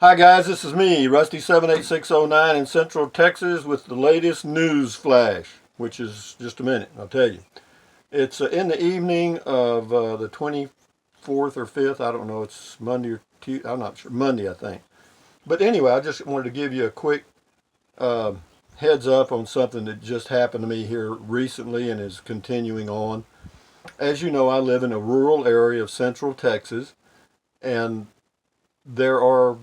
Hi guys, this is me, Rusty78609 in Central Texas with the latest news flash, which is just a minute, I'll tell you. It's in the evening of the 24th or 5th, I don't know, it's Monday or Tuesday, I'm not sure, Monday I think. But anyway, I just wanted to give you a quick uh, heads up on something that just happened to me here recently and is continuing on. As you know, I live in a rural area of Central Texas, and there are,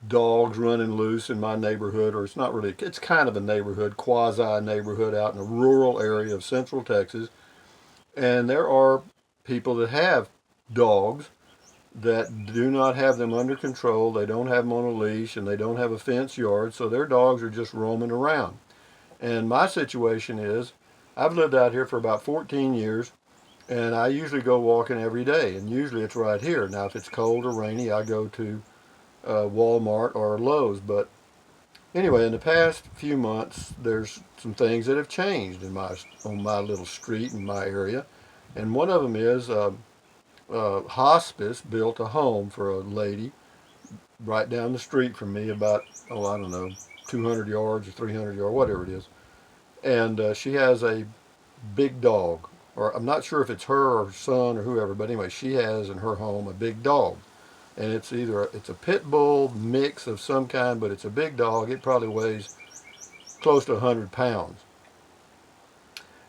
dogs running loose in my neighborhood, or it's not really, it's kind of a neighborhood, quasi neighborhood out in a rural area of Central Texas. And there are people that have dogs that do not have them under control. They don't have them on a leash and they don't have a fenced yard. So their dogs are just roaming around. And my situation is I've lived out here for about 14 years and I usually go walking every day. And usually it's right here. Now, if it's cold or rainy, I go to Walmart or Lowe's. But anyway, in the past few months, there's some things that have changed in my on my little street in my area, and one of them is hospice built a home for a lady right down the street from me, about I don't know, 200 yards or 300 yards, whatever it is, and she has a big dog, or I'm not sure if it's her or son or whoever, but anyway, she has in her home a big dog, and it's a pit bull mix of some kind, but it's a big dog. It probably weighs close to 100 pounds.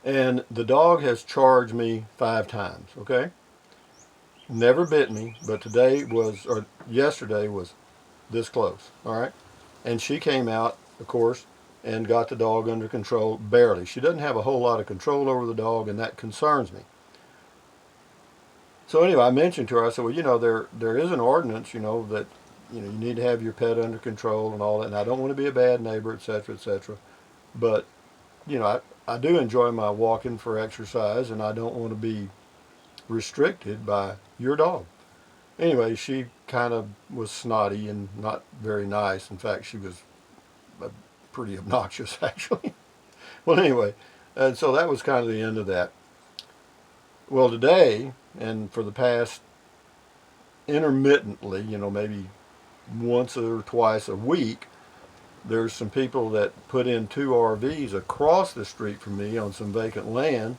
And the dog has charged me 5 times, okay? Never bit me, but yesterday was this close, all right? And she came out, of course, and got the dog under control barely. She doesn't have a whole lot of control over the dog, and that concerns me. So anyway, I mentioned to her, I said, well, there is an ordinance, that you need to have your pet under control and all that. And I don't want to be a bad neighbor, etc., etc. But I do enjoy my walking for exercise, and I don't want to be restricted by your dog. Anyway, she kind of was snotty and not very nice. In fact, she was pretty obnoxious, actually. Well, anyway, and so that was kind of the end of that. Well, today, and for the past intermittently, maybe once or twice a week, there's some people that put in two RVs across the street from me on some vacant land.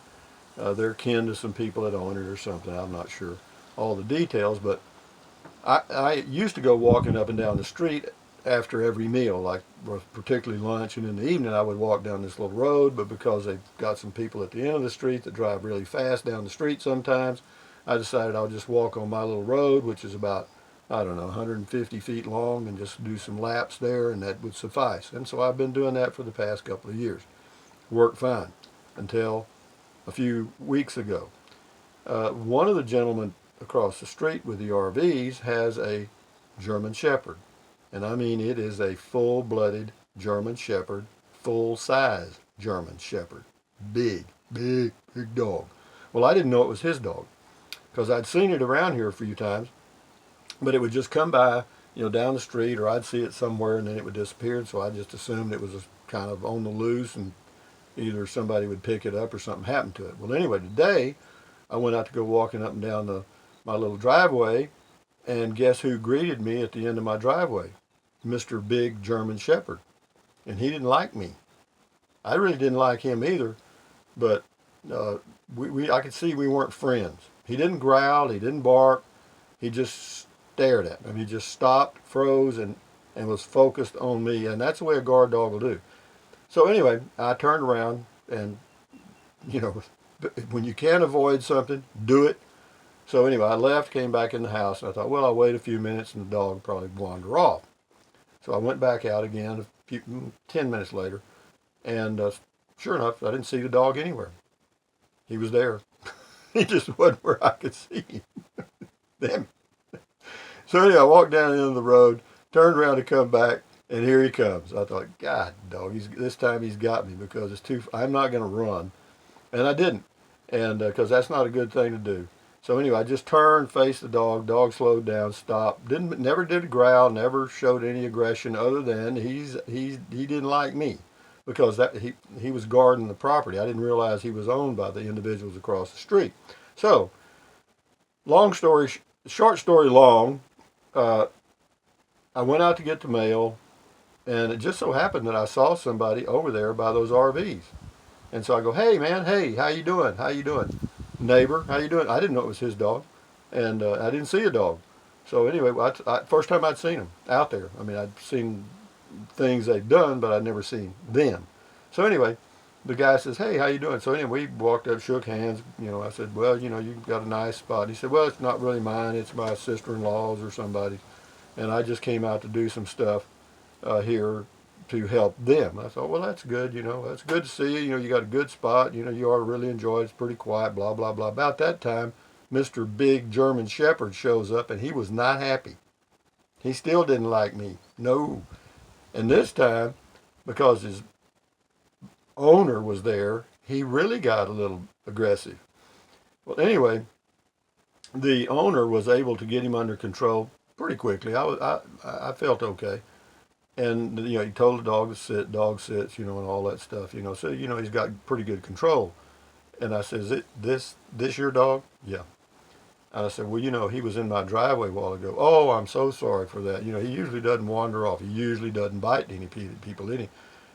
They're kin to some people that own it or something. I'm not sure all the details, but I used to go walking up and down the street after every meal, like particularly lunch, and in the evening I would walk down this little road. But because they've got some people at the end of the street that drive really fast down the street sometimes, I decided I'll just walk on my little road, which is about, I don't know, 150 feet long, and just do some laps there, and that would suffice. And so I've been doing that for the past couple of years. Worked fine until a few weeks ago. One of the gentlemen across the street with the RVs has a German Shepherd. And I mean, it is a full-blooded German Shepherd, full-size German Shepherd. Big, big, big dog. Well, I didn't know it was his dog because I'd seen it around here a few times, but it would just come by, down the street, or I'd see it somewhere and then it would disappear. So I just assumed it was kind of on the loose, and either somebody would pick it up or something happened to it. Well, anyway, today I went out to go walking up and down my little driveway, and guess who greeted me at the end of my driveway? Mr. Big German Shepherd. And he didn't like me. I really didn't like him either, but I could see we weren't friends. He didn't growl, he didn't bark, he just stared at me. He just stopped, froze, and was focused on me, and that's the way a guard dog will do. So anyway, I turned around, and you know, when you can't avoid something, do it. So anyway, I left, came back in the house, and I thought, well, I'll wait a few minutes, and the dog will probably wander off. So I went back out again 10 minutes later, and sure enough, I didn't see the dog anywhere. He was there. He just wasn't where I could see him. Damn. So anyway, I walked down the end of the road, turned around to come back, and here he comes. I thought, God, dog, this time he's got me, because I'm not going to run. And I didn't, and because that's not a good thing to do. So anyway, I just turned, faced the dog. Dog slowed down, stopped. Never did a growl. Never showed any aggression, other than he didn't like me, because he was guarding the property. I didn't realize he was owned by the individuals across the street. So, short story long, uh, I went out to get the mail, and it just so happened that I saw somebody over there by those RVs. And so I go, hey man, hey, how you doing? How you doing? Neighbor, how you doing? I didn't know it was his dog, and I didn't see a dog. So anyway, first time I'd seen him out there. I mean, I'd seen things they've done, but I'd never seen them. So anyway, the guy says, hey, how you doing? So anyway, we walked up, shook hands. I said, well, you've got a nice spot. He said, well, it's not really mine. It's my sister-in-law's or somebody's. And I just came out to do some stuff here to help them. I thought, well, that's good. That's good to see you. You got a good spot. You ought to really enjoy it. It's pretty quiet, blah, blah, blah. About that time, Mr. Big German Shepherd shows up, and he was not happy. He still didn't like me. No. And this time, because his owner was there, he really got a little aggressive. Well, anyway, the owner was able to get him under control pretty quickly. I felt okay. And he told the dog to sit, dog sits, and all that stuff, So he's got pretty good control. And I said, "Is this your dog?" "Yeah." And I said, "Well, he was in my driveway a while ago." "Oh, I'm so sorry for that. He usually doesn't wander off. He usually doesn't bite any people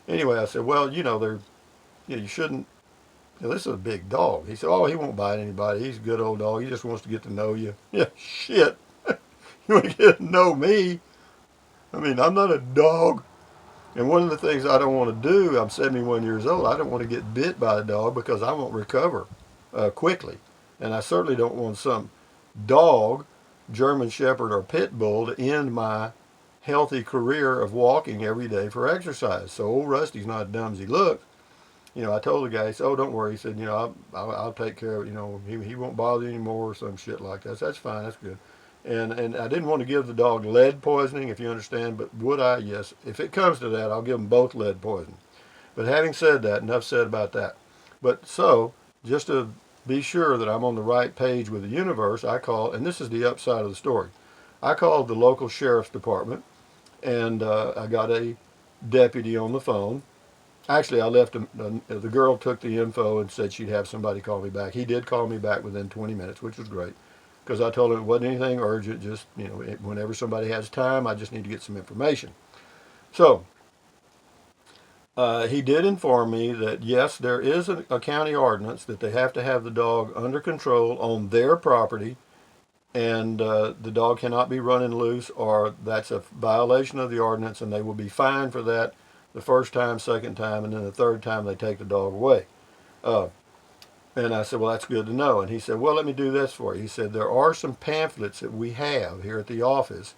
Anyway, I said, "Well, you shouldn't. This is a big dog." He said, "Oh, he won't bite anybody. He's a good old dog. He just wants to get to know you." Yeah, shit. You want to get to know me? I mean, I'm not a dog. And one of the things I don't want to do, I'm 71 years old, I don't want to get bit by a dog because I won't recover quickly. And I certainly don't want some dog, German Shepherd or Pit Bull, to end my healthy career of walking every day for exercise. So old Rusty's not as dumb as he looks. I told the guy, he said, "Oh, don't worry." He said, I'll take care of it. He won't bother you anymore or some shit like that. So that's fine. That's good. And I didn't want to give the dog lead poisoning, if you understand, but would I? Yes. If it comes to that, I'll give them both lead poisoning. But having said that, enough said about that. But so, just to be sure that I'm on the right page with the universe, I call, and this is the upside of the story, I called the local sheriff's department, and I got a deputy on the phone. Actually, I left the girl took the info and said she'd have somebody call me back. He did call me back within 20 minutes, which was great, because I told him it wasn't anything urgent. Just, whenever somebody has time, I just need to get some information. So he did inform me that, yes, there is a county ordinance that they have to have the dog under control on their property, and the dog cannot be running loose, or that's a violation of the ordinance, and they will be fined for that the first time, second time, and then the third time they take the dog away. And I said, well, that's good to know. And he said, well, let me do this for you. He said, there are some pamphlets that we have here at the office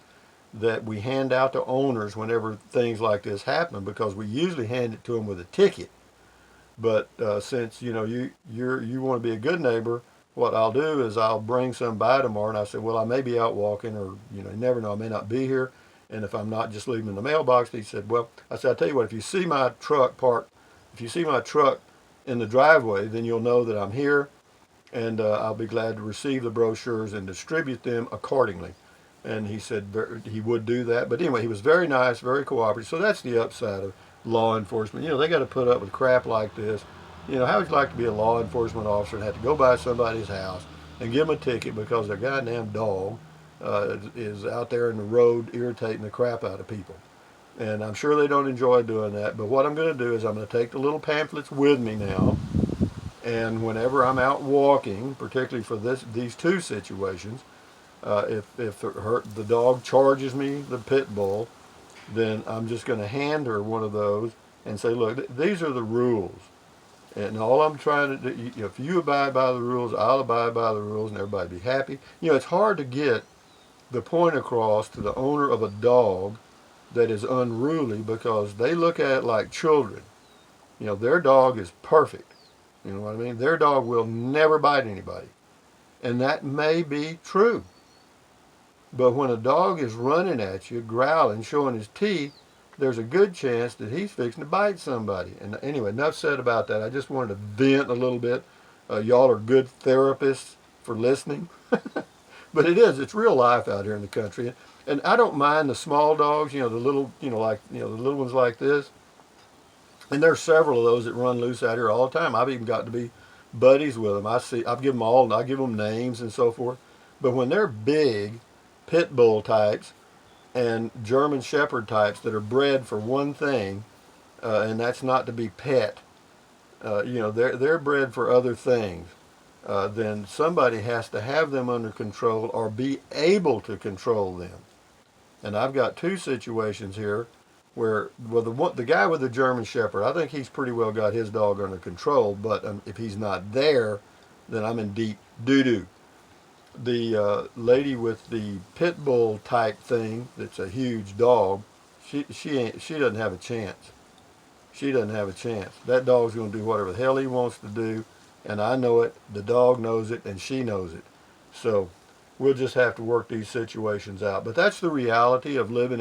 that we hand out to owners whenever things like this happen, because we usually hand it to them with a ticket. But since you want to be a good neighbor, what I'll do is I'll bring some by tomorrow. And I said, well, I may be out walking, or you never know, I may not be here. And if I'm not, just leave them in the mailbox. He said, well, I said, I'll tell you what, if you see my truck in the driveway, then you'll know that I'm here, and I'll be glad to receive the brochures and distribute them accordingly. And he said he would do that. But anyway, he was very nice, very cooperative. So that's the upside of law enforcement. They got to put up with crap like this. How would you like to be a law enforcement officer and have to go by somebody's house and give them a ticket because their goddamn dog is out there in the road irritating the crap out of people? And I'm sure they don't enjoy doing that. But what I'm going to do is I'm going to take the little pamphlets with me now, and whenever I'm out walking, particularly for these two situations, if the dog charges me the pit bull, then I'm just going to hand her one of those and say, look, these are the rules. And all I'm trying to do, if you abide by the rules, I'll abide by the rules, and everybody be happy. It's hard to get the point across to the owner of a dog that is unruly, because they look at it like children. Their dog is perfect. You know what I mean? Their dog will never bite anybody. And that may be true. But when a dog is running at you, growling, showing his teeth, there's a good chance that he's fixing to bite somebody. And anyway, enough said about that. I just wanted to vent a little bit. Y'all are good therapists for listening. But it's real life out here in the country. And I don't mind the small dogs, the little, the little ones like this. And there's several of those that run loose out here all the time. I've even got to be buddies with them. I give them names and so forth. But when they're big pit bull types, and German Shepherd types that are bred for one thing, and that's not to be pet. They're bred for other things. Then somebody has to have them under control or be able to control them. And I've got two situations here where, well, the guy with the German Shepherd, I think he's pretty well got his dog under control. But if he's not there, then I'm in deep doo doo. The lady with the pit bull type thing, that's a huge dog, she doesn't have a chance. She doesn't have a chance. That dog's going to do whatever the hell he wants to do, and I know it. The dog knows it, and she knows it. So we'll just have to work these situations out. But that's the reality of living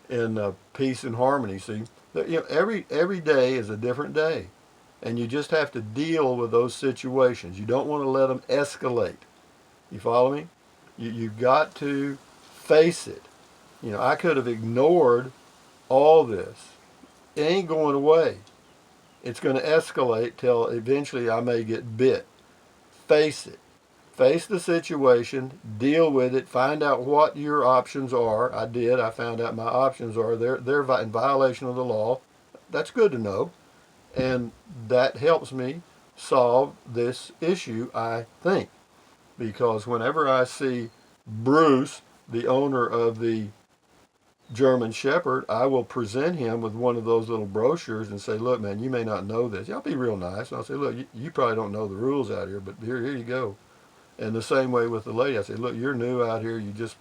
in peace and harmony. See, every day is a different day, and you just have to deal with those situations. You don't want to let them escalate. You follow me? You've got to face it. I could have ignored all this. It ain't going away. It's going to escalate till eventually I may get bit. Face it. Face the situation, deal with it, find out what your options are. I did. I found out my options are they're in violation of the law. That's good to know. And that helps me solve this issue, I think. Because whenever I see Bruce, the owner of the German Shepherd, I will present him with one of those little brochures and say, look, man, you may not know this. I'll be real nice. I'll say, look, you probably don't know the rules out here, but here you go. And the same way with the lady, I say, look, you're new out here. You just,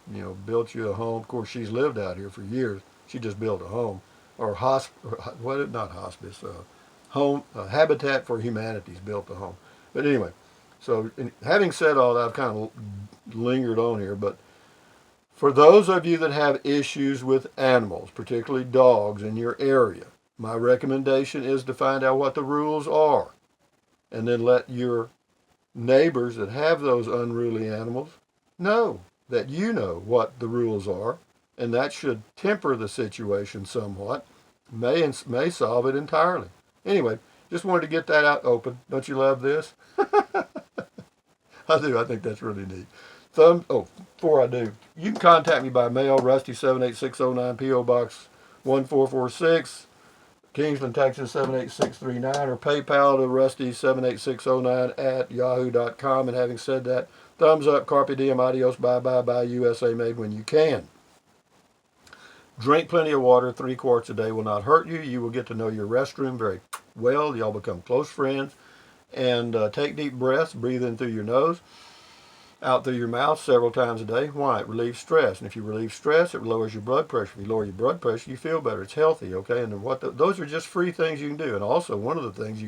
built you a home. Of course, she's lived out here for years. She just built a home, or not hospice, home, Habitat for Humanity's built a home. But anyway, so having said all that, I've kind of lingered on here, but for those of you that have issues with animals, particularly dogs in your area, my recommendation is to find out what the rules are, and then let your neighbors that have those unruly animals know that you know what the rules are, and that should temper the situation somewhat, may solve it entirely. Anyway, just wanted to get that out open. Don't you love this? I do. I think that's really neat. Before I do, you can contact me by mail, Rusty78609, P.O. Box 1446, Kingsland, Texas 78639, or PayPal to Rusty78609 at yahoo.com. And having said that, thumbs up, carpe diem, adios, bye, bye, bye, USA made when you can. Drink plenty of water. 3 quarts a day will not hurt you. You will get to know your restroom very well. Y'all become close friends. And take deep breaths. Breathe in through your nose, out through your mouth several times a day. Why? It relieves stress. And if you relieve stress, it lowers your blood pressure. If you lower your blood pressure, you feel better. It's healthy, okay? And those are just free things you can do. And also, one of the things you can